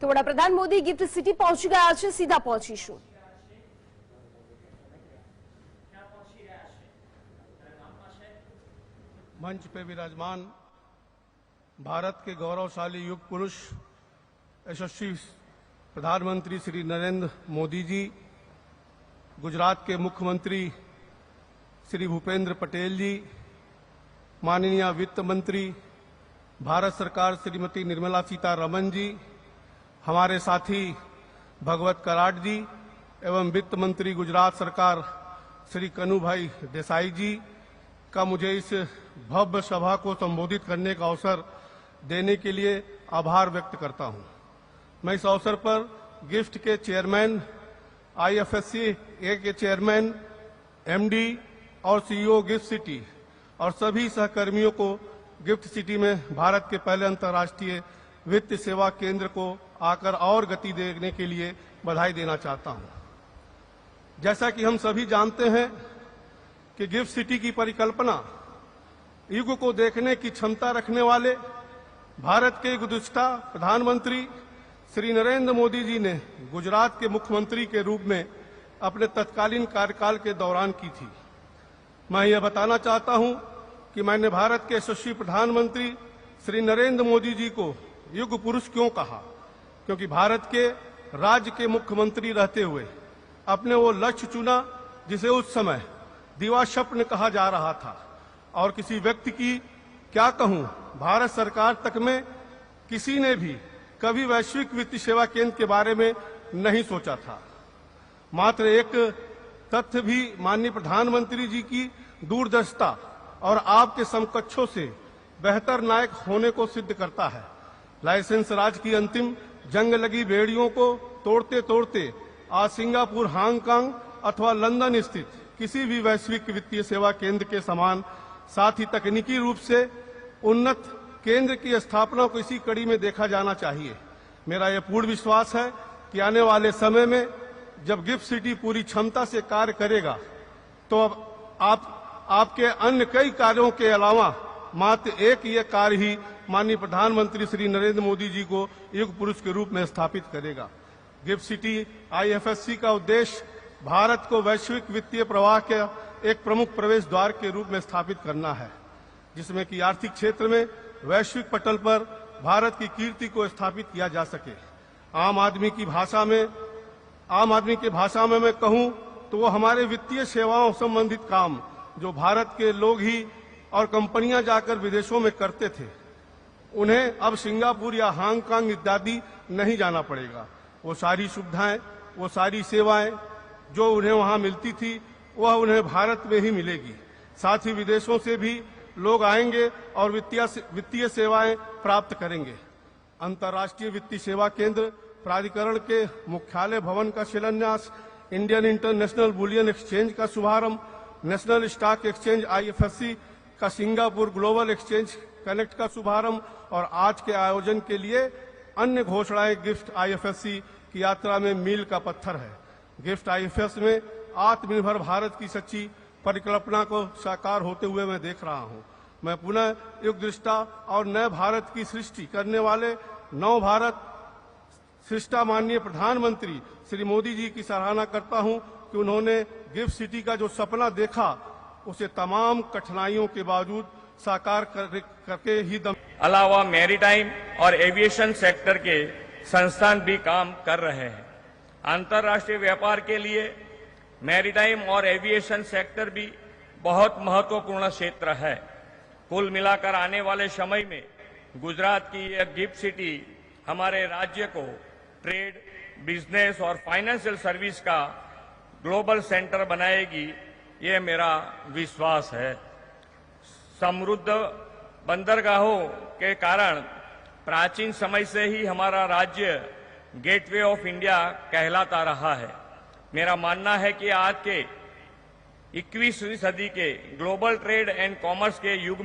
તો વડાપ્રધાન Modi gift city પહોંચી ગયા છે, સીધા પહોંચીશું। मंच पे विराजमान भारत के गौरवशाली युग पुरुष यशस्वी प्रधानमंत्री श्री नरेंद्र मोदी जी, गुजरात के मुख्यमंत्री श्री भूपेंद्र पटेल जी, माननीय वित्त मंत्री भारत सरकार श्रीमती निर्मला सीतारमण जी, हमारे साथी भगवत कराड जी एवं वित्त मंत्री गुजरात सरकार श्री कनुभाई देसाई जी का मुझे इस भव्य सभा को संबोधित करने का अवसर देने के लिए आभार व्यक्त करता हूं। मैं इस अवसर पर गिफ्ट के चेयरमैन, आईएफएससी ए के चेयरमैन, एमडी और सीईओ गिफ्ट सिटी और सभी सहकर्मियों को गिफ्ट सिटी में भारत के पहले अंतर्राष्ट्रीय वित्त सेवा केंद्र को आकर और गति देने के लिए बधाई देना चाहता हूं। जैसा कि हम सभी जानते हैं कि गिफ्ट सिटी की परिकल्पना युग को देखने की क्षमता रखने वाले भारत के गुज़श्ता प्रधानमंत्री श्री नरेंद्र मोदी जी ने गुजरात के मुख्यमंत्री के रूप में अपने तत्कालीन कार्यकाल के दौरान की थी। मैं यह बताना चाहता हूं कि मैंने भारत के यशस्वी प्रधानमंत्री श्री नरेंद्र मोदी जी को युग पुरुष क्यों कहा, क्योंकि भारत के राज्य के मुख्यमंत्री रहते हुए अपने वो लक्ष्य चुना जिसे उस समय दिवा स्वप्न कहा जा रहा था। और किसी व्यक्ति की क्या कहूं, भारत सरकार तक में किसी ने भी कभी वैश्विक वित्तीय सेवा केंद्र के बारे में नहीं सोचा था। मात्र एक तथ्य भी माननीय प्रधानमंत्री जी की दूरदर्शिता और आपके समकक्षों से बेहतर नायक होने को सिद्ध करता है। लाइसेंस राज की अंतिम जंग लगी बेड़ियों को तोड़ते तोड़ते आज सिंगापुर, हांगकांग अथवा लंदन स्थित किसी भी वैश्विक वित्तीय सेवा केंद्र के समान, साथ ही तकनीकी रूप से उन्नत केंद्र की स्थापना को इसी कड़ी में देखा जाना चाहिए। मेरा यह पूर्ण विश्वास है कि आने वाले समय में जब गिफ्ट सिटी पूरी क्षमता से कार्य करेगा तो अब आपके अन्य कई कार्यों के अलावा मात्र एक ये कार्य ही माननीय प्रधानमंत्री श्री नरेंद्र मोदी जी को युग पुरुष के रूप में स्थापित करेगा। गिफ्ट सिटी आईएफएससी का उद्देश्य भारत को वैश्विक वित्तीय प्रवाह के एक प्रमुख प्रवेश द्वार के रूप में स्थापित करना है, जिसमें कि आर्थिक क्षेत्र में वैश्विक पटल पर भारत की कीर्ति को स्थापित किया जा सके। आम आदमी की भाषा में मैं कहूं तो वो हमारे वित्तीय सेवाओं संबंधित काम जो भारत के लोग ही और कंपनियां जाकर विदेशों में करते थे, उन्हें अब सिंगापुर या हांगकांग इत्यादि नहीं जाना पड़ेगा। वो सारी सुविधाएं, वो सारी सेवाएं जो उन्हें वहां मिलती थी वह उन्हें भारत में ही मिलेगी। साथ ही विदेशों से भी लोग आएंगे और वित्तीय सेवाएं प्राप्त करेंगे। अंतर्राष्ट्रीय वित्तीय सेवा केंद्र प्राधिकरण के मुख्यालय भवन का शिलान्यास, इंडियन इंटरनेशनल बुलियन एक्सचेंज का शुभारंभ, नेशनल स्टॉक एक्सचेंज आईएफएससी का सिंगापुर ग्लोबल एक्सचेंज कनेक्ट का शुभारंभ और आज के आयोजन के लिए अन्य घोषणाएं गिफ्ट आईएफएससी की यात्रा में मील का पत्थर है। गिफ्ट आईएफएस में आत्मनिर्भर भारत की सच्ची परिकल्पना को साकार होते हुए मैं देख रहा हूं। मैं पुनः युग दृष्टा और नए भारत की सृष्टि करने वाले नव भारत सृष्टा माननीय प्रधानमंत्री श्री मोदी जी की सराहना करता हूं कि उन्होंने गिफ्ट सिटी का जो सपना देखा उसे तमाम कठिनाइयों के बावजूद साकार करके ही अलावा मैरीटाइम और एविएशन सेक्टर के संस्थान भी काम कर रहे हैं। अंतर्राष्ट्रीय व्यापार के लिए मैरीटाइम और एविएशन सेक्टर भी बहुत महत्वपूर्ण क्षेत्र है। कुल मिलाकर आने वाले समय में गुजरात की यह गिफ्ट सिटी हमारे राज्य को ट्रेड, बिजनेस और फाइनेंशियल सर्विस का ग्लोबल सेंटर बनाएगी, ये मेरा विश्वास है। समृद्ध बंदरगाहों के कारण प्राचीन समय से ही हमारा राज्य गेटवे ऑफ इंडिया कहलाता रहा है। मेरा मानना है कि आज के 21वीं सदी के ग्लोबल ट्रेड एंड कॉमर्स के युग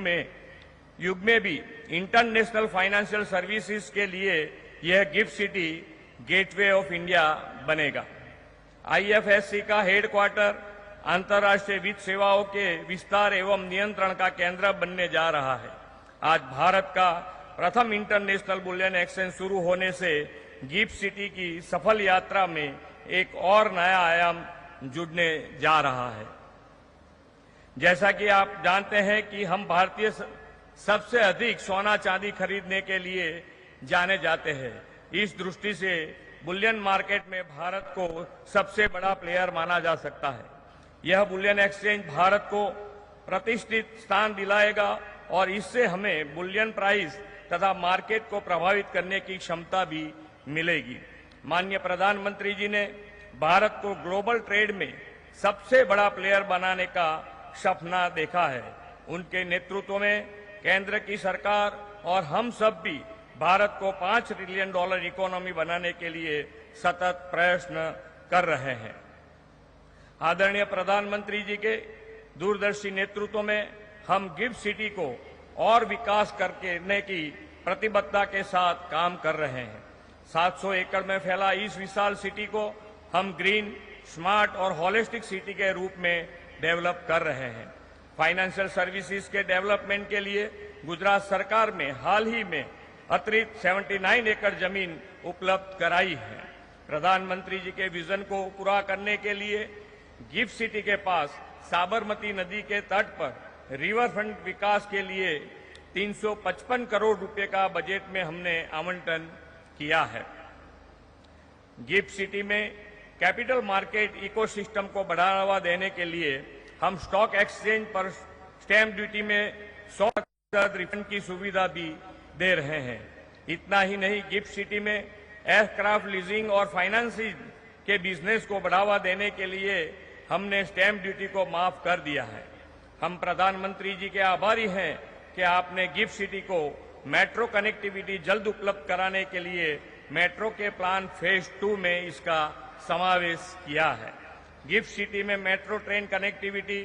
में भी इंटरनेशनल फाइनेंशियल सर्विसेज के लिए यह gift city gateway of India बनेगा। आईएफएससी का हेडक्वार्टर अंतर्राष्ट्रीय वित्त सेवाओं के विस्तार एवं नियंत्रण का केंद्र बनने जा रहा है। आज भारत का प्रथम इंटरनेशनल बुलियन एक्सचेंज शुरू होने से गिफ्ट सिटी की सफल यात्रा में एक और नया आयाम जुड़ने जा रहा है। जैसा कि आप जानते हैं कि हम भारतीय सबसे अधिक सोना चांदी खरीदने के लिए जाने जाते हैं। इस दृष्टि से बुलियन मार्केट में भारत को सबसे बड़ा प्लेयर माना जा सकता है। यह बुलियन एक्सचेंज भारत को प्रतिष्ठित स्थान दिलाएगा और इससे हमें बुलियन प्राइस तथा मार्केट को प्रभावित करने की क्षमता भी मिलेगी। माननीय प्रधानमंत्री जी ने भारत को ग्लोबल ट्रेड में सबसे बड़ा प्लेयर बनाने का सपना देखा है। उनके नेतृत्व में केंद्र की सरकार और हम सब भी भारत को $5 ट्रिलियन इकोनॉमी बनाने के लिए सतत प्रयत्न कर रहे हैं। आदरणीय प्रधानमंत्री जी के दूरदर्शी नेतृत्व में हम गिफ्ट सिटी को और विकास करने की प्रतिबद्धता के साथ काम कर रहे हैं। 700 एकड़ में फैला इस विशाल सिटी को हम ग्रीन, स्मार्ट और होलिस्टिक सिटी के रूप में डेवलप कर रहे हैं। फाइनेंशियल सर्विसेज के डेवलपमेंट के लिए गुजरात सरकार में हाल ही में अतिरिक्त 79 एकड़ जमीन उपलब्ध कराई है। प्रधानमंत्री जी के विजन को पूरा करने के लिए गिफ्ट सिटी के पास साबरमती नदी के तट पर रिवर फ्रंट विकास के लिए 355 करोड़ रुपए का बजट में हमने आवंटन किया है। गिफ्ट सिटी में कैपिटल मार्केट इकोसिस्टम को बढ़ावा देने के लिए हम स्टॉक एक्सचेंज पर स्टैंप ड्यूटी में 100% रिफंड की सुविधा भी दे रहे हैं। इतना ही नहीं, गिफ्ट सिटी में एयरक्राफ्ट लीजिंग और फाइनेंसिंग के बिजनेस को बढ़ावा देने के लिए हमने स्टैंप ड्यूटी को माफ कर दिया है। हम प्रधानमंत्री जी के आभारी हैं कि आपने गिफ्ट सिटी को मेट्रो कनेक्टिविटी जल्द उपलब्ध कराने के लिए मेट्रो के प्लान फेज 2 में इसका समावेश किया है। गिफ्ट सिटी में metro train connectivity,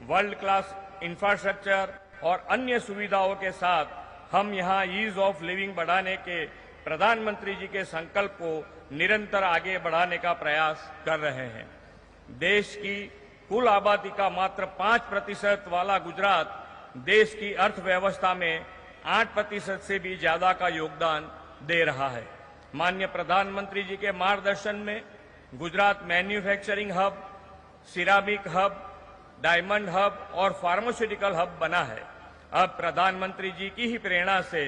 world class infrastructure और अन्य सुविधाओं के साथ हम यहां ईज ऑफ लिविंग बढ़ाने के प्रधानमंत्री जी के संकल्प को निरंतर आगे बढ़ाने का प्रयास कर रहे हैं। देश की कुल आबादी का मात्र 5% वाला गुजरात देश की अर्थव्यवस्था में 8% से भी ज्यादा का योगदान दे रहा है। माननीय प्रधानमंत्री जी के मार्गदर्शन में Gujarat manufacturing hub, ceramic hub, diamond hub और फार्मास्यूटिकल हब बना है। अब प्रधानमंत्री जी की ही प्रेरणा से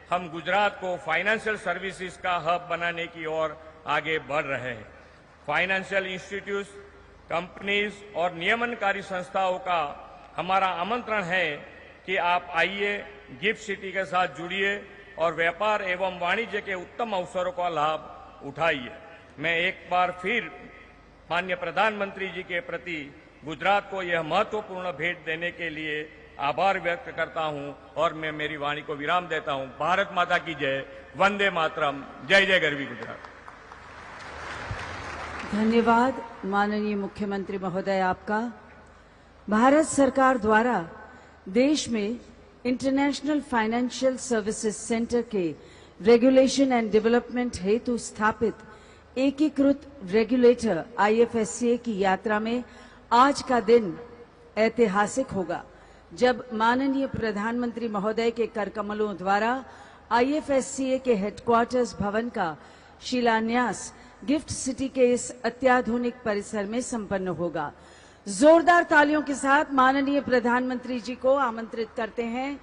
हम गुजरात को फाइनेंशियल सर्विसेज का हब बनाने की ओर आगे बढ़ रहे हैं। फाइनेंशियल इंस्टीट्यूट्स, कंपनीज और नियमनकारी संस्थाओं का हमारा आमंत्रण है कि आप आइए, गिफ्ट सिटी के साथ जुड़िए और व्यापार एवं वाणिज्य के उत्तम अवसरों का लाभ उठाइए। मैं एक बार फिर माननीय प्रधानमंत्री जी के प्रति गुजरात को यह महत्वपूर्ण भेंट देने के लिए आभार व्यक्त करता हूं और मैं मेरी वाणी को विराम देता हूं। भारत माता की जय, वंदे मातरम, जय जय गरवी गुजरात। धन्यवाद माननीय मुख्यमंत्री महोदय आपका। भारत सरकार द्वारा देश में इंटरनेशनल फाइनेंशियल सर्विसेज सेंटर के रेगुलेशन एंड डेवलपमेंट हेतु स्थापित एकीकृत रेगुलेटर IFSCA की यात्रा में आज का दिन ऐतिहासिक होगा, जब माननीय प्रधानमंत्री महोदय के करकमलों द्वारा IFSCA के हेडक्वार्टर्स भवन का शिलान्यास गिफ्ट सिटी के इस अत्याधुनिक परिसर में संपन्न होगा। जोरदार तालियों के साथ माननीय प्रधानमंत्री जी को आमंत्रित करते हैं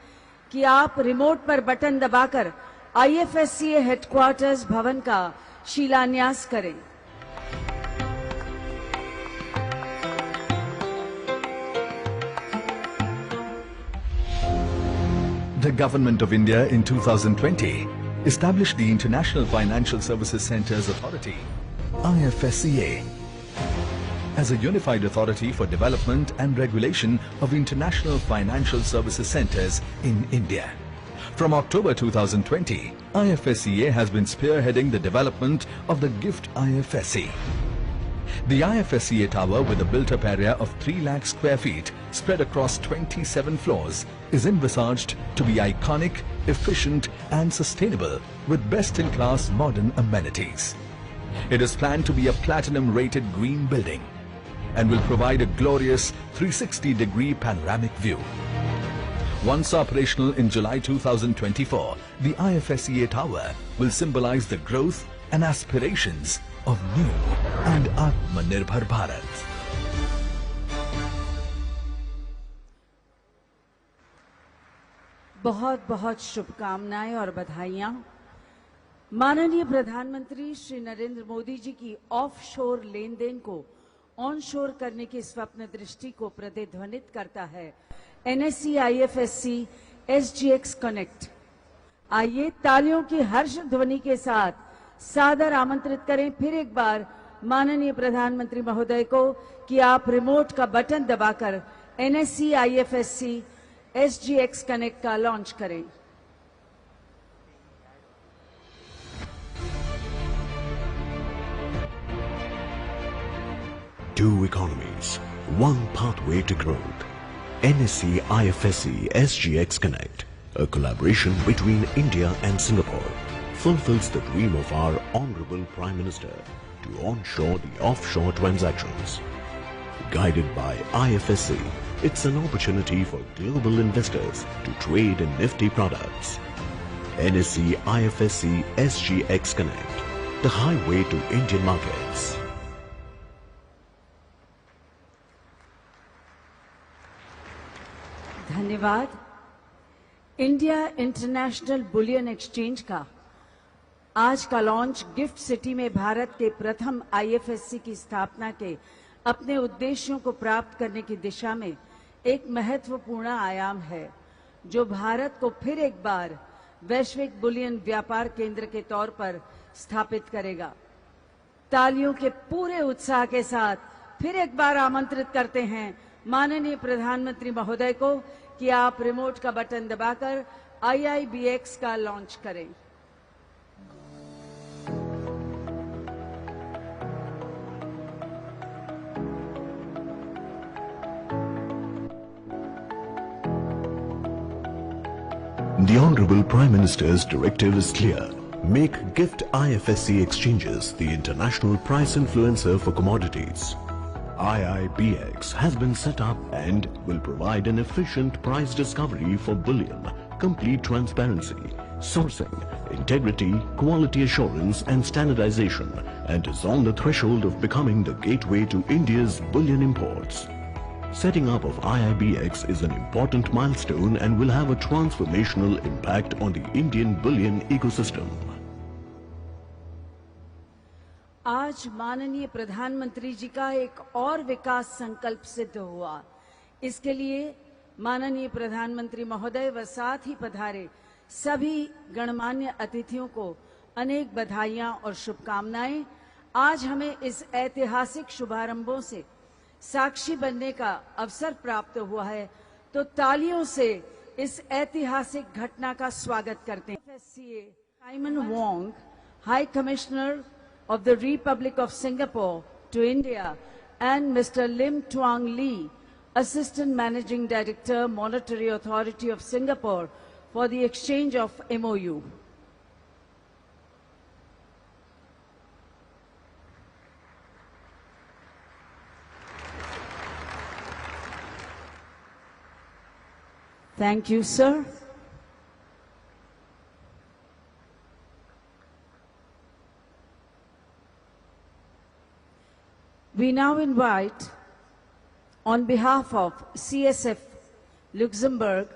कि आप रिमोट पर बटन दबाकर IFSCA हेडक्वार्टर्स भवन का शिलान्यास करें। The Government of India in 2020 established the International Financial Services Centres Authority, IFSCA, as a unified authority for development and regulation of international financial services centres in India. From October 2020, IFSCA has been spearheading the development of the GIFT IFSC. The IFSCA tower, with a built-up area of 3 lakh square feet spread across 27 floors, is envisaged to be iconic, efficient and sustainable with best-in-class modern amenities. It is planned to be a platinum-rated green building and will provide a glorious 360-degree panoramic view. Once operational in July 2024, the IFSCA tower will symbolize the growth and aspirations of new and Atmanirbhar Bharat. बहुत बहुत शुभकामनाएं और बधाइयां। माननीय प्रधानमंत्री श्री नरेंद्र मोदी जी की offshore लेन then को onshore करने की स्वप्न दृष्टि को प्रतिध्वनित करता है NSE IFSC SGX कनेक्ट। आइए तालियों की हर्ष ध्वनि के साथ सादर आमंत्रित करें फिर एक बार माननीय प्रधानमंत्री महोदय को कि आप रिमोट का बटन दबाकर NSE IFSC SGX कनेक्ट का लॉन्च करें। Two economies, one pathway to growth. NSE IFSC SGX Connect, a collaboration between India and Singapore, fulfills the dream of our Honorable Prime Minister to onshore the offshore transactions. Guided by IFSC, it's an opportunity for global investors to trade in nifty products. NSE IFSC SGX Connect, the highway to Indian markets. धन्यवाद। India international bullion exchange का आज का launch gift city में भारत के प्रथम IFSC की स्थापना के अपने उद्देश्यों को प्राप्त करने की दिशा में एक महत्वपूर्ण आयाम है, जो भारत को फिर एक बार वैश्विक बुलियन व्यापार केंद्र के तौर पर स्थापित करेगा। तालियों के पूरे उत्साह के साथ फिर एक बार आमंत्रित करते हैं माननीय प्रधानमंत्री महोदय को कि आप रिमोट का बटन दबाकर IIBX का लॉन्च करें। The Honorable Prime Minister's directive is clear. Make GIFT IFSC exchanges the international price influencer for commodities. IIBX has been set up and will provide an efficient price discovery for bullion, complete transparency, sourcing, integrity, quality assurance and standardization, and is on the threshold of becoming the gateway to India's bullion imports. Setting up of IIBX is an important milestone and will have a transformational impact on the Indian bullion ecosystem. आज माननीय प्रधानमंत्री जी का एक और विकास संकल्प सिद्ध हुआ। इसके लिए माननीय प्रधानमंत्री महोदय व साथ ही पधारे सभी गणमान्य अतिथियों को अनेक बधाइयां और शुभकामनाएं। आज हमें इस ऐतिहासिक शुभारंभों से साक्षी बनने का अवसर प्राप्त हुआ है, तो तालियों से इस ऐतिहासिक घटना का स्वागत करते हैं। Simon Wong, high commissioner of the Republic of Singapore to India, and Mr. Lim Tuang Lee, Assistant Managing Director, Monetary Authority of Singapore, for the exchange of MOU. Thank you, sir. We now invite, on behalf of CSF Luxembourg,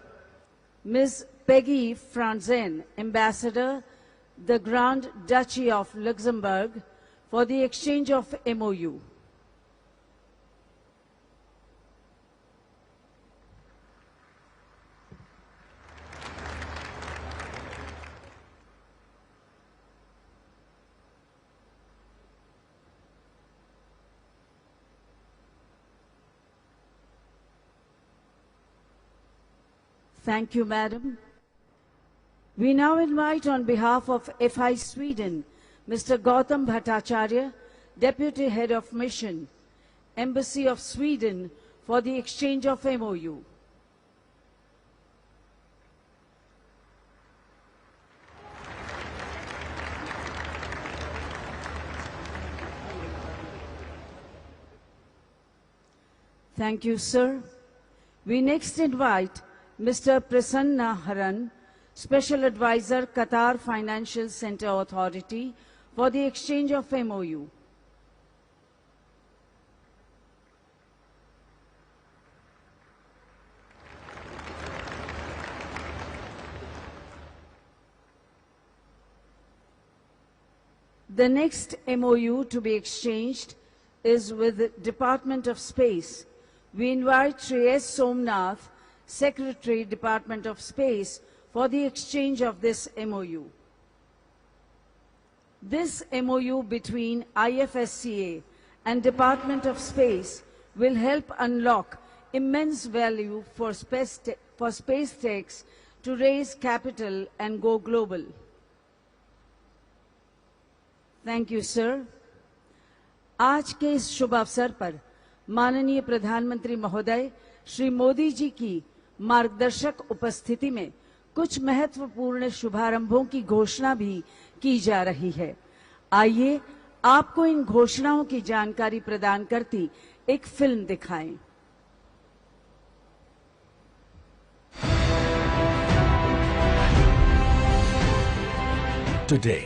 Ms. Peggy Franzen, Ambassador, the Grand Duchy of Luxembourg, for the exchange of MOU. Thank you, Madam. We now invite, on behalf of FI Sweden, Mr. Gautam Bhattacharya, Deputy Head of Mission, Embassy of Sweden, for the exchange of MOU. Thank you, sir. We next invite Mr. Prasanna Haran, Special Advisor, Qatar Financial Center Authority, for the exchange of MOU. The next MOU to be exchanged is with the Department of Space. We invite Shri S. Somnath, Secretary, Department of Space, for the exchange of this MOU. This MOU between IFSCA and Department of Space will help unlock immense value for space techs to raise capital and go global. Thank you, sir. आज के इस शुभ अवसर पर माननीय प्रधानमंत्री महोदय श्री मोदी जी की मार्गदर्शक उपस्थिति में कुछ महत्वपूर्ण शुभारंभों की घोषणा भी की जा रही है। आइए आपको इन घोषणाओं की जानकारी प्रदान करती एक फिल्म दिखाएं। Today,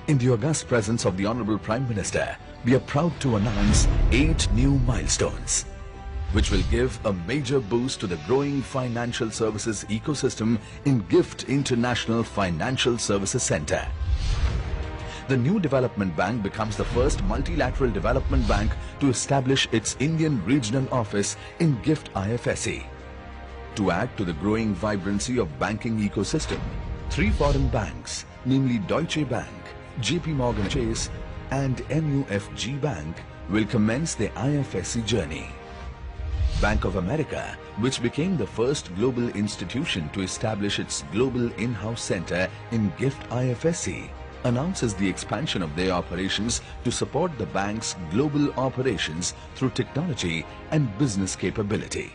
in the august presence of the Honorable Prime Minister, we are proud to announce 8 new milestones, which will give a major boost to the growing financial services ecosystem in GIFT International Financial Services Center. The new development bank becomes the first multilateral development bank to establish its Indian regional office in GIFT IFSC. To add to the growing vibrancy of banking ecosystem, 3 foreign banks, namely Deutsche Bank, JP Morgan Chase and MUFG Bank, will commence their IFSC journey. Bank of America, which became the first global institution to establish its global in-house center in GIFT IFSC, announces the expansion of their operations to support the bank's global operations through technology and business capability.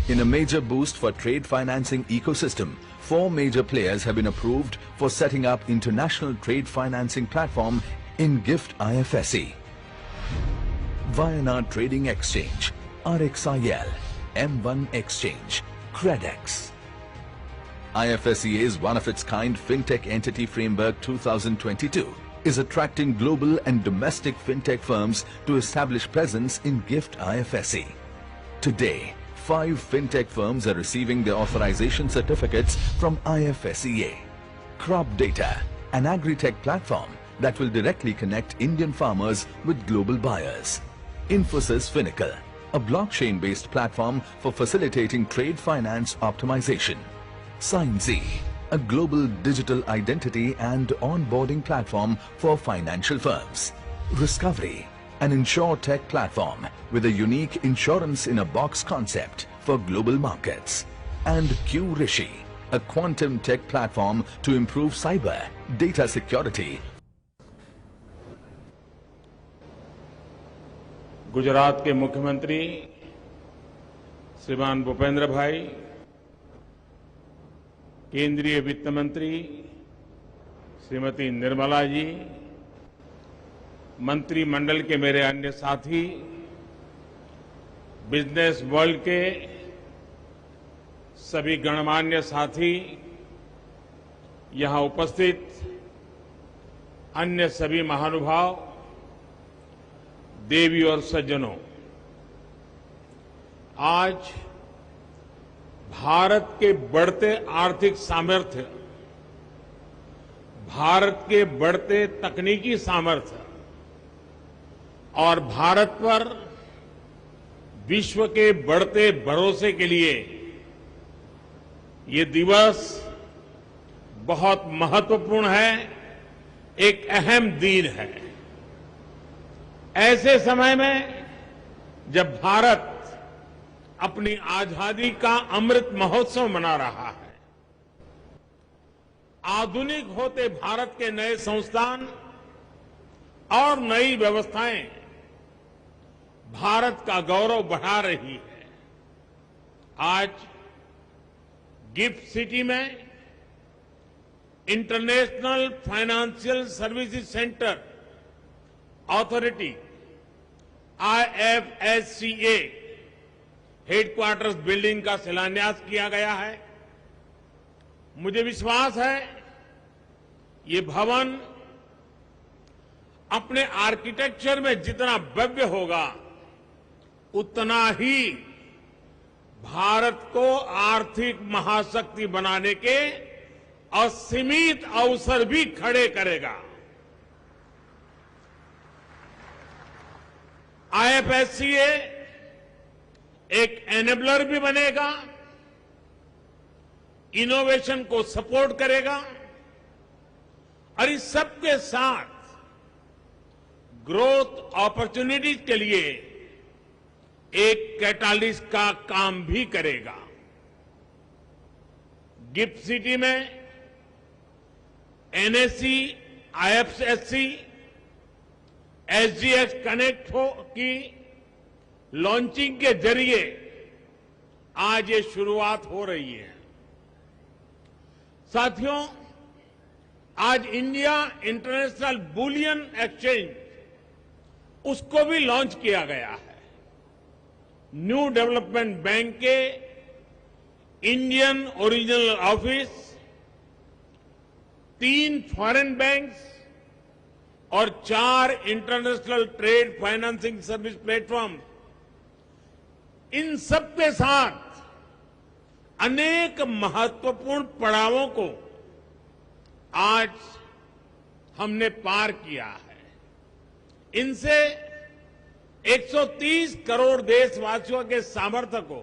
In a major boost for trade financing ecosystem, 4 major players have been approved for setting up international trade financing platform in GIFT IFSC. Vianad Trading Exchange, RXIL, M1 Exchange, Credex. IFSCA's one-of-its-kind FinTech Entity Framework 2022 is attracting global and domestic FinTech firms to establish presence in GIFT IFSC. Today, 5 FinTech firms are receiving their authorization certificates from IFSCA. Crop Data, an agri-tech platform that will directly connect Indian farmers with global buyers. Infosys Finacle, a blockchain-based platform for facilitating trade finance optimization. SignZ, a global digital identity and onboarding platform for financial firms. Riscovery, an InsurTech platform with a unique insurance-in-a-box concept for global markets. And QRishi, a quantum tech platform to improve cyber data security. Gujarat के मुख्यमंत्री श्रीमान भूपेंद्र भाई, केंद्रीय वित्त मंत्री श्रीमती निर्मला जी, मंत्रिमंडल के मेरे अन्य साथी, बिजनेस वर्ल्ड के सभी गणमान्य साथी, यहां उपस्थित अन्य सभी महानुभाव, देवी और सज्जनों, आज भारत के बढ़ते आर्थिक सामर्थ्य, भारत के बढ़ते तकनीकी सामर्थ्य और भारत पर विश्व के बढ़ते भरोसे के लिए ये दिवस बहुत महत्वपूर्ण है, एक अहम दिन है। ऐसे समय में जब भारत अपनी आजादी का अमृत महोत्सव मना रहा है, आधुनिक होते भारत के नए संस्थान और नई व्यवस्थाएं भारत का गौरव बढ़ा रही है। आज गिफ्ट सिटी में international financial services centre authority IFSCA headquarters building का शिलान्यास किया गया है। मुझे विश्वास है ये भवन अपने आर्किटेक्चर में जितना भव्य होगा उतना ही भारत को आर्थिक महाशक्ति बनाने के असीमित अवसर भी खड़े करेगा। आईएफएससीए एक एनेबलर भी बनेगा, इनोवेशन को सपोर्ट करेगा और इस सबके साथ ग्रोथ अपॉर्चुनिटीज के लिए एक कैटालिस्ट का काम भी करेगा। गिफ्ट सिटी में एनएससी, आईएफएससी, एसजीएक्स कनेक्ट की लॉन्चिंग के जरिए आज ये शुरुआत हो रही है। साथियों, आज इंडिया इंटरनेशनल बुलियन एक्सचेंज उसको भी लॉन्च किया गया है। न्यू डेवलपमेंट बैंक के Indian original office, 3 foreign banks और 4 international trade financing service platform, इन सब के साथ अनेक महत्वपूर्ण पड़ावों को आज हमने पार किया है। इनसे 130 करोड़ देशवासियों के सामर्थ्य को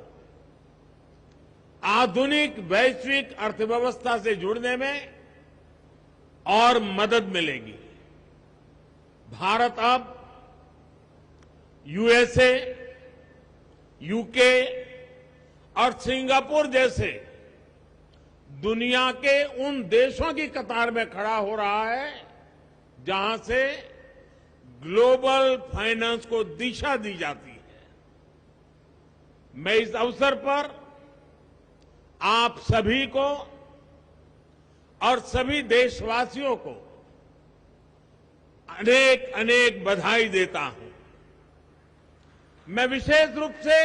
आधुनिक वैश्विक अर्थव्यवस्था से जुड़ने में और मदद मिलेगी। भारत अब यूएसए, यूके और सिंगापुर जैसे दुनिया के उन देशों की कतार में खड़ा हो रहा है जहां से ग्लोबल फाइनेंस को दिशा दी जाती है। मैं इस अवसर पर आप सभी को और सभी देशवासियों को अनेक अनेक बधाई देता हूं। मैं विशेष रूप से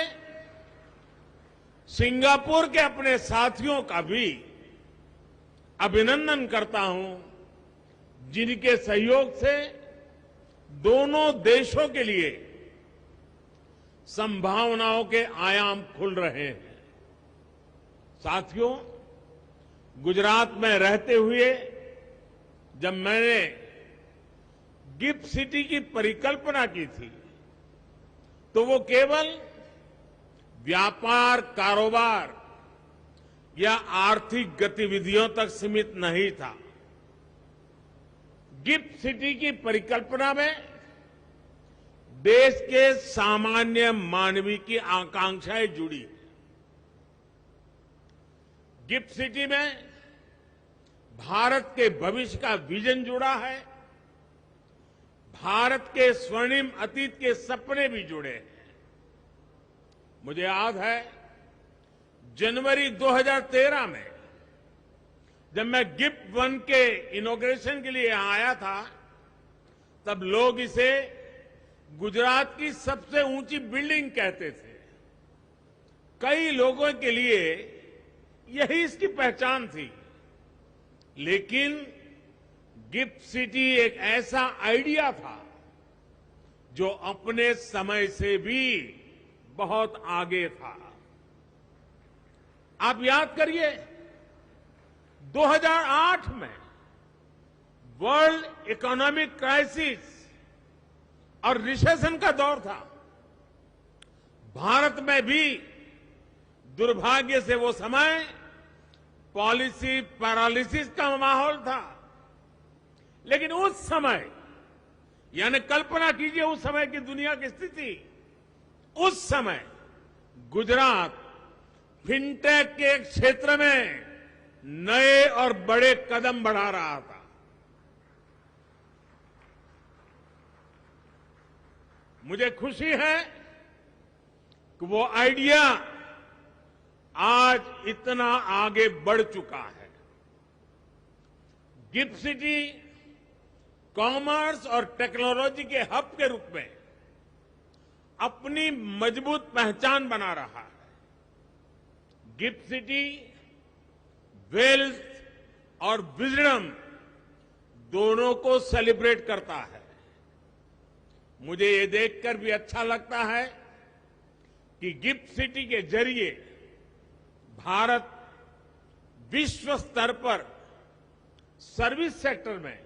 सिंगापुर के अपने साथियों का भी अभिनंदन करता हूं, जिनके सहयोग से दोनों देशों के लिए संभावनाओं के आयाम खुल रहे हैं। साथियों, गुजरात में रहते हुए जब मैंने गिफ्ट सिटी की परिकल्पना की थी तो वो केवल व्यापार, कारोबार या आर्थिक गतिविधियों तक सीमित नहीं था। गिफ्ट सिटी की परिकल्पना में देश के सामान्य मानवी की आकांक्षाएं जुड़ी हैं। गिफ्ट सिटी में भारत के भविष्य का विजन जुड़ा है, भारत के स्वर्णिम अतीत के सपने भी जुड़े हैं। मुझे याद है जनवरी 2013 में जब मैं गिफ्ट वन के इनॉग्रेशन के लिए यहां आया था, तब लोग इसे गुजरात की सबसे ऊंची बिल्डिंग कहते थे। कई लोगों के लिए यही इसकी पहचान थी। लेकिन गिफ्ट सिटी एक ऐसा आइडिया था जो अपने समय से भी बहुत आगे था। आप याद करिए, 2008 में वर्ल्ड इकोनॉमिक क्राइसिस और रिसेशन का दौर था। भारत में भी दुर्भाग्य से वो समय पॉलिसी पैरालिसिस का माहौल था। लेकिन उस समय, यानी कल्पना कीजिए उस समय की दुनिया की स्थिति, उस समय गुजरात फिनटेक के क्षेत्र में नए और बड़े कदम बढ़ा रहा था। मुझे खुशी है कि वो आइडिया आज इतना आगे बढ़ चुका है। गिफ्ट सिटी कॉमर्स और टेक्नोलॉजी के हब के रूप में अपनी मजबूत पहचान बना रहा है। गिफ्ट सिटी वेल्थ और विजडम दोनों को सेलिब्रेट करता है। मुझे ये देखकर भी अच्छा लगता है कि गिफ्ट सिटी के जरिए भारत विश्व स्तर पर सर्विस सेक्टर में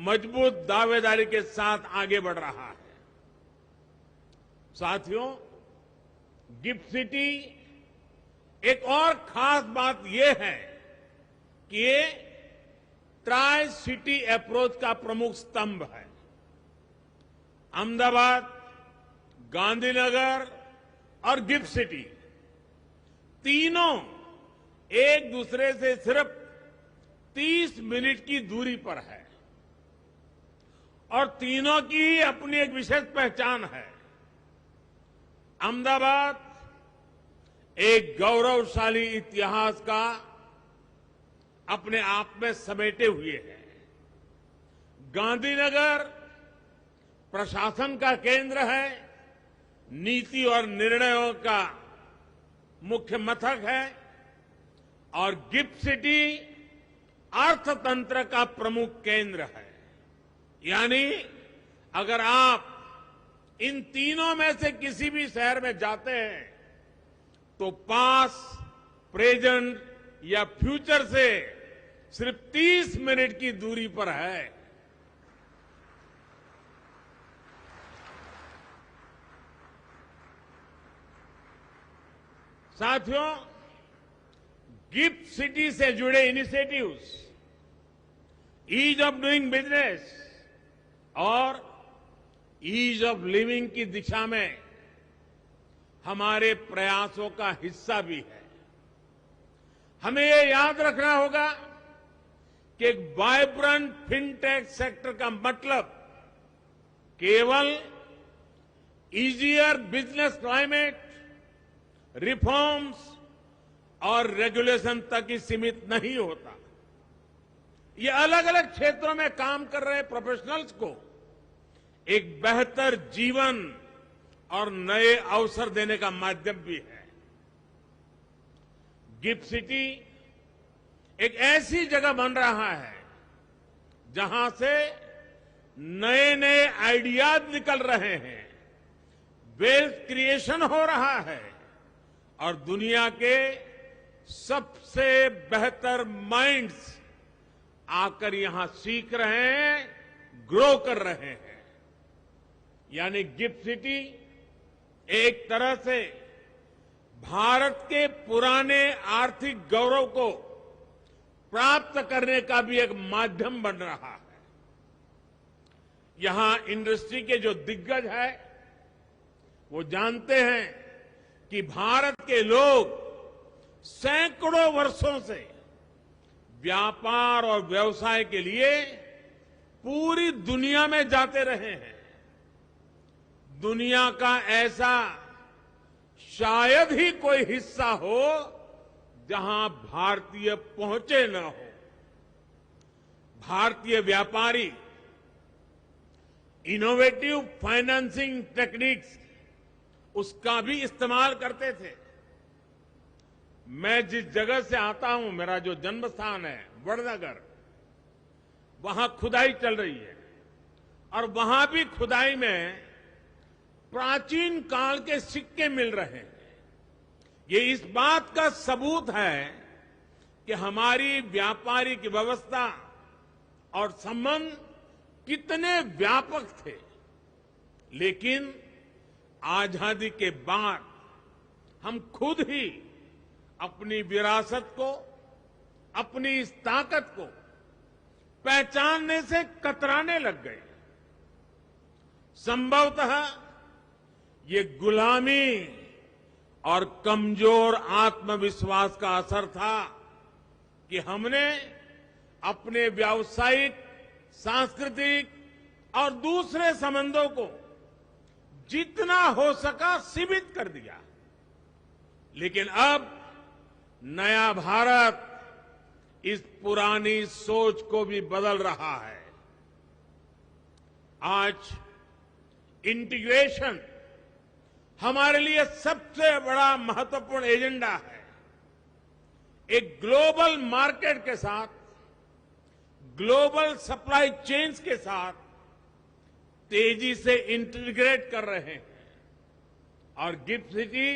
मजबूत दावेदारी के साथ आगे बढ़ रहा है। साथियों, गिफ्ट सिटी एक और खास बात यह है कि ये ट्राई सिटी अप्रोच का प्रमुख स्तंभ है। अहमदाबाद, गांधीनगर और गिफ्ट सिटी तीनों एक दूसरे से सिर्फ 30 मिनट की दूरी पर है और तीनों की अपनी एक विशेष पहचान है। अहमदाबाद एक गौरवशाली इतिहास का अपने आप में समेटे हुए है। गांधीनगर प्रशासन का केंद्र है, नीति और निर्णयों का मुख्य मथक है और गिफ्ट सिटी अर्थतंत्र का प्रमुख केंद्र है। यानी अगर आप इन तीनों में से किसी भी शहर में जाते हैं तो पास, प्रेजेंट या फ्यूचर से सिर्फ 30 मिनट की दूरी पर है। साथियों, गिफ्ट सिटी से जुड़े initiatives ease of doing business और ईज ऑफ लिविंग की दिशा में हमारे प्रयासों का हिस्सा भी है। हमें ये याद रखना होगा कि एक वाइब्रेंट फिनटेक सेक्टर का मतलब केवल इजियर बिजनेस क्लाइमेट, रिफॉर्म्स और रेगुलेशन तक ही सीमित नहीं होता। ये अलग अलग क्षेत्रों में काम कर रहे प्रोफेशनल्स को एक बेहतर जीवन और नए अवसर देने का माध्यम भी है। गिफ्ट सिटी एक ऐसी जगह बन रहा है जहां से नए नए आइडियाज निकल रहे हैं, वेल्थ क्रिएशन हो रहा है और दुनिया के सबसे बेहतर माइंड्स आकर यहां सीख रहे हैं, ग्रो कर रहे हैं। यानी गिफ्ट सिटी एक तरह से भारत के पुराने आर्थिक गौरव को प्राप्त करने का भी एक माध्यम बन रहा है। यहां इंडस्ट्री के जो दिग्गज है वो जानते हैं कि भारत के लोग सैकड़ों वर्षों से व्यापार और व्यवसाय के लिए पूरी दुनिया में जाते रहे हैं। दुनिया का ऐसा शायद ही कोई हिस्सा हो जहां भारतीय पहुंचे न हो। भारतीय व्यापारी इनोवेटिव फाइनेंसिंग टेक्निक्स उसका भी इस्तेमाल करते थे। मैं जिस जगह से आता हूं, मेरा जो जन्म स्थान है वडनगर, वहां खुदाई चल रही है और वहां भी खुदाई में प्राचीन काल के सिक्के मिल रहे हैं। ये इस बात का सबूत है कि हमारी व्यापारिक व्यवस्था और संबंध कितने व्यापक थे। लेकिन आजादी के बाद हम खुद ही अपनी विरासत को, अपनी इस ताकत को पहचानने से कतराने लग गए। संभवतः ये गुलामी और कमजोर आत्मविश्वास का असर था कि हमने अपने व्यावसायिक, सांस्कृतिक और दूसरे संबंधों को जितना हो सका सीमित कर दिया। लेकिन अब नया भारत इस पुरानी सोच को भी बदल रहा है। आज इंटीग्रेशन हमारे लिए सबसे बड़ा महत्वपूर्ण एजेंडा है। एक ग्लोबल मार्केट के साथ, ग्लोबल सप्लाई चेन्स के साथ तेजी से इंटीग्रेट कर रहे हैं और गिफ्ट सिटी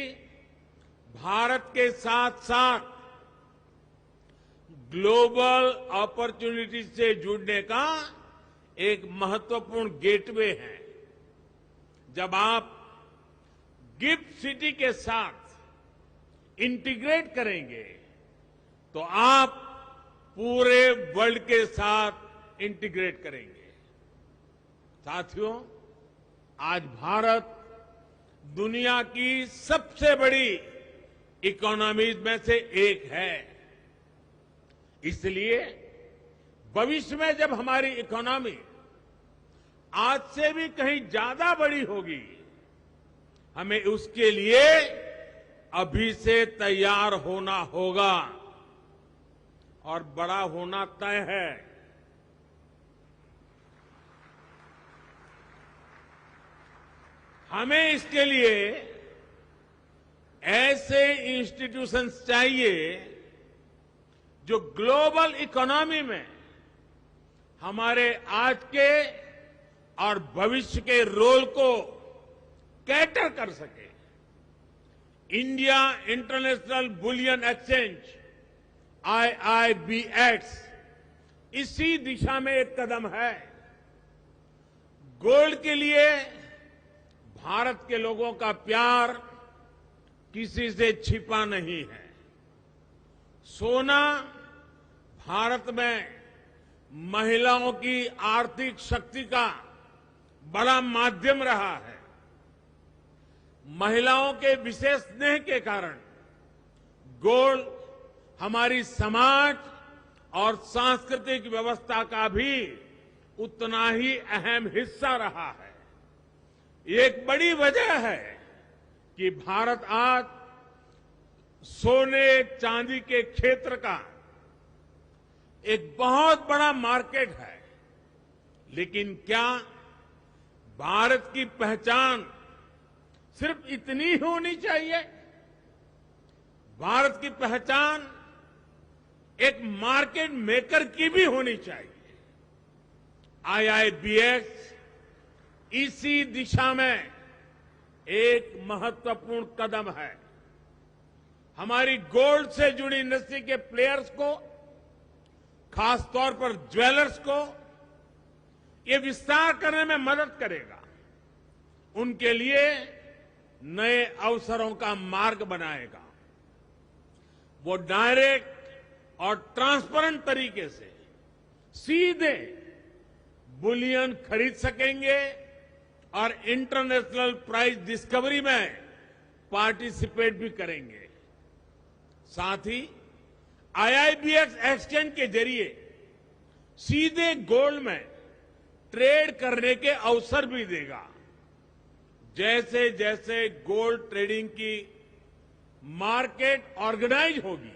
भारत के साथ साथ ग्लोबल अपॉर्चुनिटी से जुड़ने का एक महत्वपूर्ण गेटवे है। जब आप गिफ्ट सिटी के साथ इंटीग्रेट करेंगे तो आप पूरे वर्ल्ड के साथ इंटीग्रेट करेंगे। साथियों, आज भारत दुनिया की सबसे बड़ी इकोनॉमीज में से एक है। इसलिए भविष्य में जब हमारी इकोनॉमी आज से भी कहीं ज्यादा बड़ी होगी, हमें उसके लिए अभी से तैयार होना होगा और बड़ा होना तय है। हमें इसके लिए ऐसे इंस्टीट्यूशंस चाहिए जो ग्लोबल इकोनॉमी में हमारे आज के और भविष्य के रोल को कैटर कर सके। India international bullion exchange IIBX इसी दिशा में एक कदम है। गोल्ड के लिए भारत के लोगों का प्यार किसी से छिपा नहीं है। सोना भारत में महिलाओं की आर्थिक शक्ति का बड़ा माध्यम रहा है। महिलाओं के विशेष स्नेह के कारण गोल्ड हमारी समाज और सांस्कृतिक व्यवस्था का भी उतना ही अहम हिस्सा रहा है। एक बड़ी वजह है कि भारत आज सोने चांदी के क्षेत्र का एक बहुत बड़ा मार्केट है। लेकिन क्या भारत की पहचान सिर्फ इतनी ही होनी चाहिए? भारत की पहचान एक मार्केट मेकर की भी होनी चाहिए। IIBX इसी दिशा में एक महत्वपूर्ण कदम है। हमारी गोल्ड से जुड़ी इंडस्ट्री के प्लेयर्स को, खासतौर पर ज्वेलर्स को ये विस्तार करने में मदद करेगा। उनके लिए नए अवसरों का मार्ग बनाएगा। वो डायरेक्ट और ट्रांसपेरेंट तरीके से सीधे बुलियन खरीद सकेंगे और इंटरनेशनल प्राइस डिस्कवरी में पार्टिसिपेट भी करेंगे। साथ ही IIBX एक्सचेंज के जरिए सीधे गोल्ड में ट्रेड करने के अवसर भी देगा। जैसे जैसे गोल्ड ट्रेडिंग की मार्केट ऑर्गेनाइज होगी,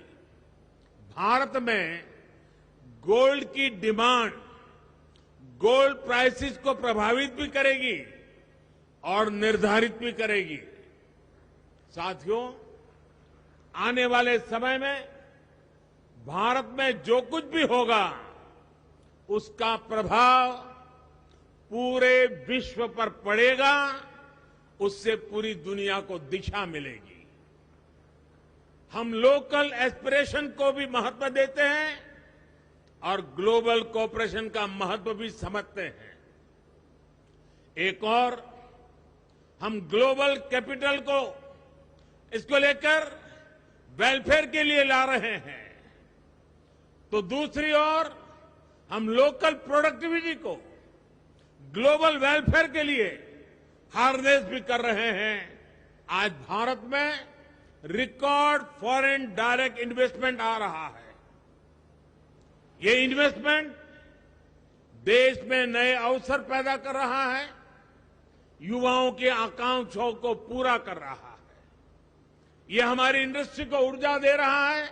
भारत में गोल्ड की डिमांड गोल्ड प्राइसेस को प्रभावित भी करेगी और निर्धारित भी करेगी। साथियों, आने वाले समय में भारत में जो कुछ भी होगा उसका प्रभाव पूरे विश्व पर पड़ेगा। उससे पूरी दुनिया को दिशा मिलेगी। हम लोकल एस्पिरेशन को भी महत्व देते हैं और ग्लोबल कोऑपरेशन का महत्व भी समझते हैं। एक और हम ग्लोबल कैपिटल को इसको लेकर वेलफेयर के लिए ला रहे हैं, तो दूसरी ओर हम लोकल प्रोडक्टिविटी को ग्लोबल वेलफेयर के लिए हार्नेस भी कर रहे हैं। आज भारत में रिकॉर्ड फॉरेन डायरेक्ट इन्वेस्टमेंट आ रहा है। ये इन्वेस्टमेंट देश में नए अवसर पैदा कर रहा है, युवाओं की आकांक्षाओं को पूरा कर रहा है। ये हमारी इंडस्ट्री को ऊर्जा दे रहा है,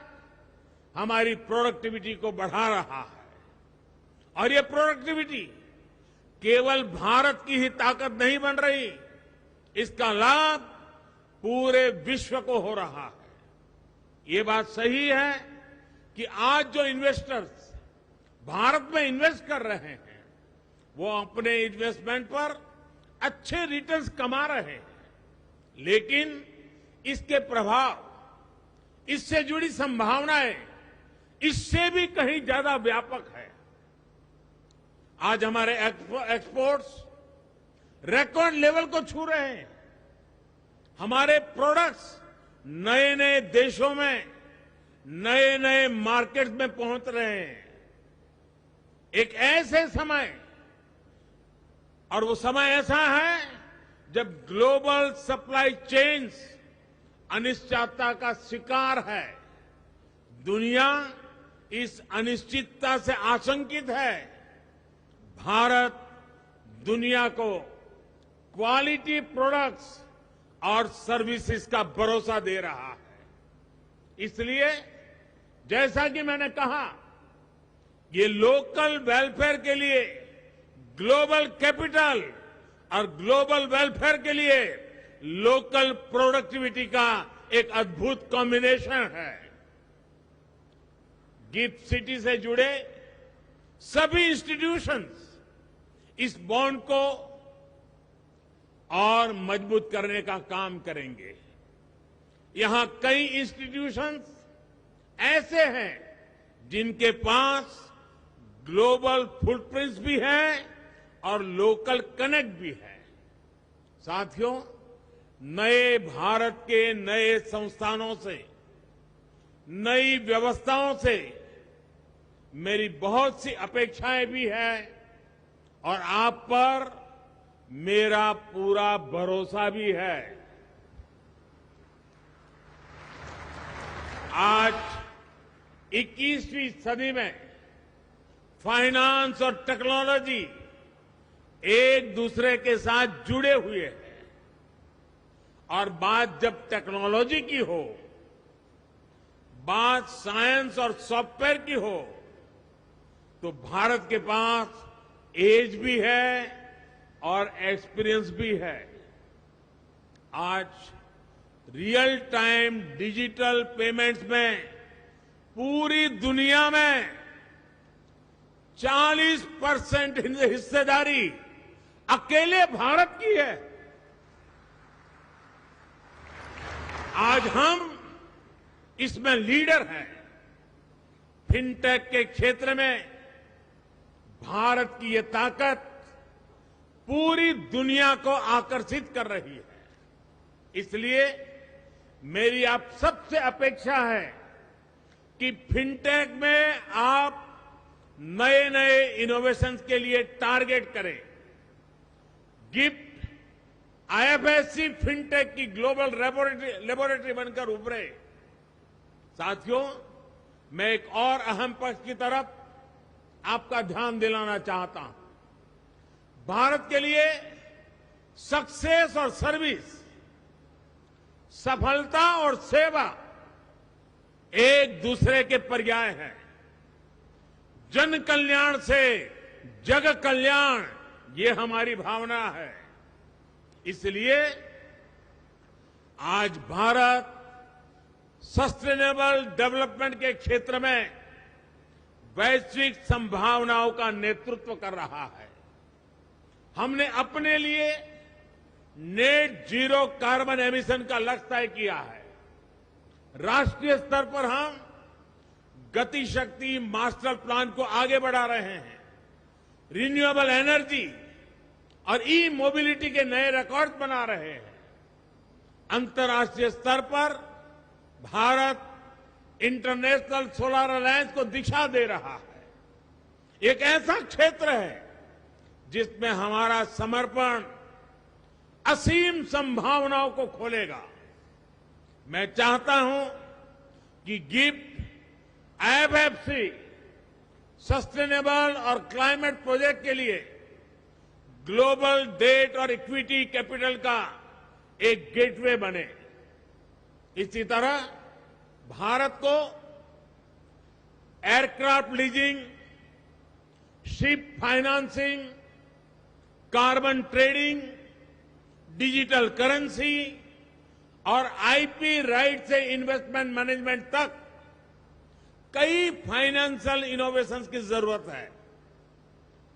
हमारी प्रोडक्टिविटी को बढ़ा रहा है। और ये प्रोडक्टिविटी केवल भारत की ही ताकत नहीं बन रही, इसका लाभ पूरे विश्व को हो रहा है। ये बात सही है कि आज जो इन्वेस्टर्स भारत में इन्वेस्ट कर रहे हैं, वो अपने इन्वेस्टमेंट पर अच्छे रिटर्न्स कमा रहे हैं, लेकिन इसके प्रभाव, इससे जुड़ी संभावनाएं इससे भी कहीं ज्यादा व्यापक है। आज हमारे एक्सपोर्ट्स रिकॉर्ड लेवल को छू रहे हैं। हमारे प्रोडक्ट्स नए नए देशों में, नए नए मार्केट्स में पहुंच रहे हैं। एक ऐसे समय, और वो समय ऐसा है जब ग्लोबल सप्लाई चेन्स अनिश्चितता का शिकार है। दुनिया इस अनिश्चितता से आशंकित है। भारत दुनिया को क्वालिटी प्रोडक्ट्स और सर्विसेज का भरोसा दे रहा है। इसलिए जैसा कि मैंने कहा, ये लोकल वेलफेयर के लिए ग्लोबल कैपिटल और ग्लोबल वेलफेयर के लिए लोकल प्रोडक्टिविटी का एक अद्भुत कॉम्बिनेशन है। गिफ्ट सिटी से जुड़े सभी इंस्टीट्यूशंस इस बॉन्ड को और मजबूत करने का काम करेंगे। यहां कई इंस्टीट्यूशंस ऐसे हैं जिनके पास ग्लोबल फुटप्रिंट्स भी हैं और लोकल कनेक्ट भी है। साथियों, नए भारत के नए संस्थानों से, नई व्यवस्थाओं से मेरी बहुत सी अपेक्षाएं भी हैं और आप पर मेरा पूरा भरोसा भी है। आज 21वीं सदी में फाइनेंस और टेक्नोलॉजी एक दूसरे के साथ जुड़े हुए हैं और बात जब टेक्नोलॉजी की हो, बात साइंस और सॉफ्टवेयर की हो, तो भारत के पास एज भी है और एक्सपीरियंस भी है। आज रियल टाइम डिजिटल पेमेंट्स में पूरी दुनिया में 40% हिस्सेदारी अकेले भारत की है। आज हम इसमें लीडर हैं। फिनटेक के क्षेत्र में भारत की ये ताकत पूरी दुनिया को आकर्षित कर रही है। इसलिए मेरी आप सबसे अपेक्षा है कि फिनटेक में आप नए नए इनोवेशंस के लिए टारगेट करें। गिफ्ट आईएफएससी फिनटेक की ग्लोबल लेबोरेटरी बनकर उभरे। साथियों, मैं एक और अहम पक्ष की तरफ आपका ध्यान दिलाना चाहता हूं। भारत के लिए सक्सेस और सर्विस, सफलता और सेवा एक दूसरे के पर्याय हैं। जन कल्याण से जग कल्याण, ये हमारी भावना है। इसलिए आज भारत सस्टेनेबल डेवलपमेंट के क्षेत्र में वैश्विक संभावनाओं का नेतृत्व कर रहा है। हमने अपने लिए नेट जीरो कार्बन एमिशन का लक्ष्य तय किया है। राष्ट्रीय स्तर पर हम गति शक्ति मास्टर प्लान को आगे बढ़ा रहे हैं। रिन्यूएबल एनर्जी और ई मोबिलिटी के नए रिकॉर्ड बना रहे हैं। अंतर्राष्ट्रीय स्तर पर भारत इंटरनेशनल सोलर अलायंस को दिशा दे रहा है। एक ऐसा क्षेत्र है जिसमें हमारा समर्पण असीम संभावनाओं को खोलेगा। मैं चाहता हूं कि गिफ्ट आईएफएफसी सस्टेनेबल और क्लाइमेट प्रोजेक्ट के लिए ग्लोबल डेट और इक्विटी कैपिटल का एक गेटवे बने। इसी तरह भारत को aircraft leasing, ship financing, carbon trading, digital currency और आईपी राइट से इन्वेस्टमेंट मैनेजमेंट तक कई फाइनेंशियल इनोवेशंस की जरूरत है।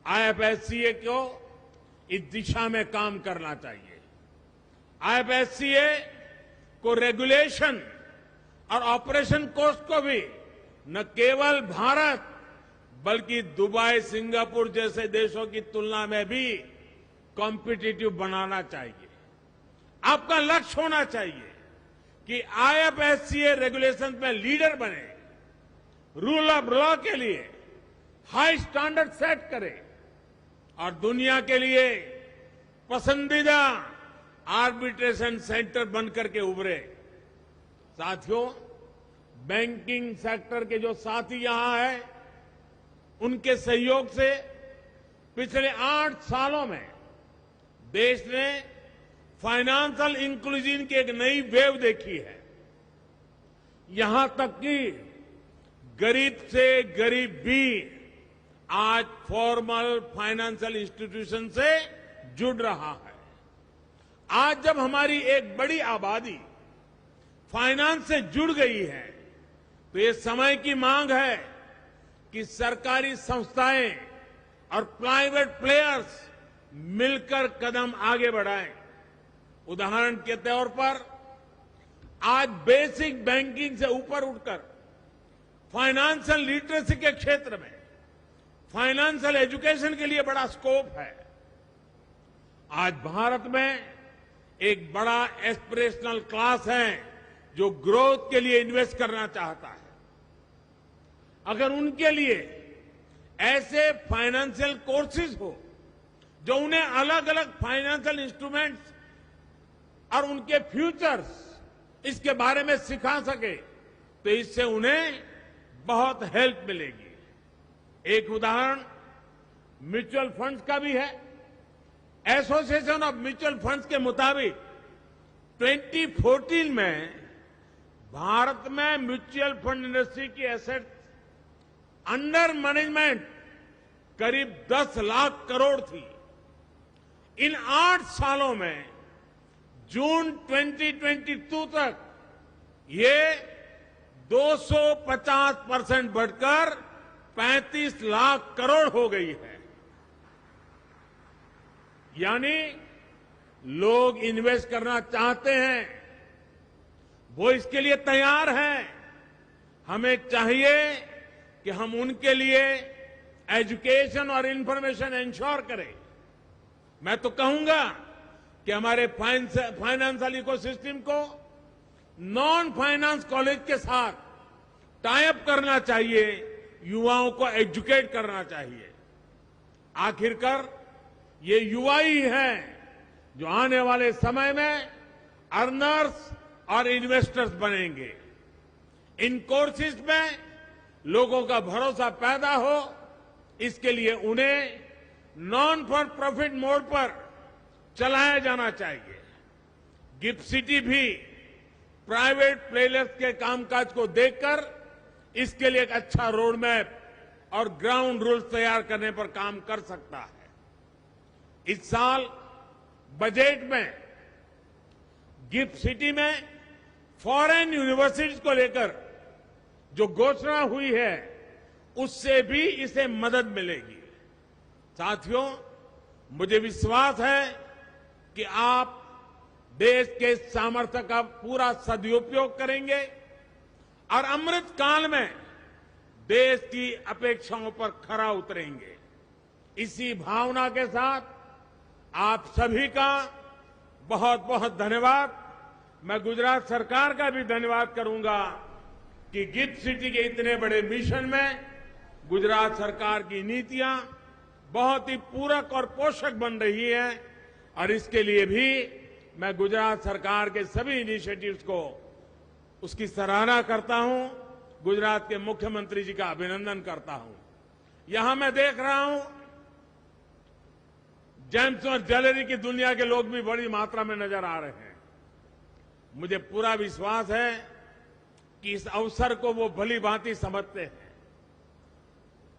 आईएफएससीए को इस दिशा में काम करना चाहिए। आईएफएससीए को रेगुलेशन और ऑपरेशन कॉस्ट को भी न केवल भारत बल्कि दुबई, सिंगापुर जैसे देशों की तुलना में भी कॉम्पिटिटिव बनाना चाहिए। आपका लक्ष्य होना चाहिए कि आईएफएससीए रेगुलेशन में लीडर बने, रूल ऑफ लॉ के लिए हाई स्टैंडर्ड सेट करे और दुनिया के लिए पसंदीदा आर्बिट्रेशन सेंटर बनकर के उभरे। साथियों, बैंकिंग सेक्टर के जो साथी यहां हैं, उनके सहयोग से पिछले 8 सालों में देश ने फाइनेंशियल इंक्लूजन की एक नई वेव देखी है। यहां तक कि गरीब से गरीब भी आज फॉर्मल फाइनेंशियल इंस्टीट्यूशन से जुड़ रहा है। आज जब हमारी एक बड़ी आबादी फाइनेंस से जुड़ गई है, तो ये समय की मांग है कि सरकारी संस्थाएं और प्राइवेट प्लेयर्स मिलकर कदम आगे बढ़ाएं। उदाहरण के तौर पर आज बेसिक बैंकिंग से ऊपर उठकर फाइनेंशियल लिटरेसी के क्षेत्र में फाइनेंशियल एजुकेशन के लिए बड़ा स्कोप है। आज भारत में एक बड़ा एस्पिरेशनल क्लास है जो ग्रोथ के लिए इन्वेस्ट करना चाहता है। अगर उनके लिए ऐसे फाइनेंशियल कोर्सेज हो जो उन्हें अलग अलग फाइनेंशियल इंस्ट्रूमेंट्स और उनके फ्यूचर्स इसके बारे में सिखा सके, तो इससे उन्हें बहुत हेल्प मिलेगी। एक उदाहरण म्यूचुअल फंड्स का भी है। एसोसिएशन ऑफ म्यूचुअल फंड्स के मुताबिक 2014 में भारत में म्यूचुअल फंड इंडस्ट्री की एसेट अंडर मैनेजमेंट करीब 10 लाख करोड़ थी। इन 8 सालों में जून 2022 तक ये 250% बढ़कर 35 लाख करोड़ हो गई है। यानी लोग इन्वेस्ट करना चाहते हैं, वो इसके लिए तैयार हैं। हमें चाहिए कि हम उनके लिए एजुकेशन और इंफॉर्मेशन इंश्योर करें। मैं तो कहूंगा कि हमारे फाइनेंशियल इकोसिस्टम को नॉन फाइनेंस कॉलेज के साथ टाई अप करना चाहिए, युवाओं को एजुकेट करना चाहिए। आखिरकार ये युवा ही हैं जो आने वाले समय में अर्नर्स और इन्वेस्टर्स बनेंगे। इन कोर्सेज में लोगों का भरोसा पैदा हो, इसके लिए उन्हें नॉन फॉर प्रॉफिट मोड पर चलाया जाना चाहिए। गिफ्ट सिटी भी प्राइवेट प्लेयर्स के कामकाज को देखकर इसके लिए एक अच्छा रोड मैप और ग्राउंड रूल्स तैयार करने पर काम कर सकता है। इस साल बजट में गिफ्ट सिटी में फॉरेन यूनिवर्सिटीज को लेकर जो घोषणा हुई है, उससे भी इसे मदद मिलेगी। साथियों, मुझे विश्वास है कि आप देश के सामर्थ्य का पूरा सदुपयोग करेंगे और अमृत काल में देश की अपेक्षाओं पर खरा उतरेंगे। इसी भावना के साथ आप सभी का बहुत बहुत धन्यवाद। मैं गुजरात सरकार का भी धन्यवाद करूंगा कि गिफ्ट सिटी के इतने बड़े मिशन में गुजरात सरकार की नीतियां बहुत ही पूरक और पोषक बन रही है, और इसके लिए भी मैं गुजरात सरकार के सभी इनिशिएटिव्स को उसकी सराहना करता हूं। गुजरात के मुख्यमंत्री जी का अभिनंदन करता हूं। यहां मैं देख रहा हूं जेम्स और ज्वेलरी की दुनिया के लोग भी बड़ी मात्रा में नजर आ रहे हैं। मुझे पूरा विश्वास है कि इस अवसर को वो भली भांति समझते हैं।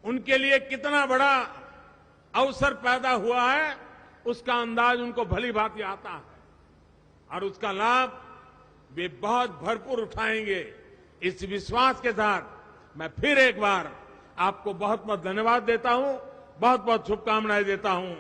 उनके लिए कितना बड़ा अवसर पैदा हुआ है, उसका अंदाज उनको भली भांति आता है, और उसका लाभ वे बहुत भरपूर उठाएंगे। इस विश्वास के साथ मैं फिर एक बार आपको बहुत बहुत धन्यवाद देता हूं, बहुत बहुत शुभकामनाएं देता हूं।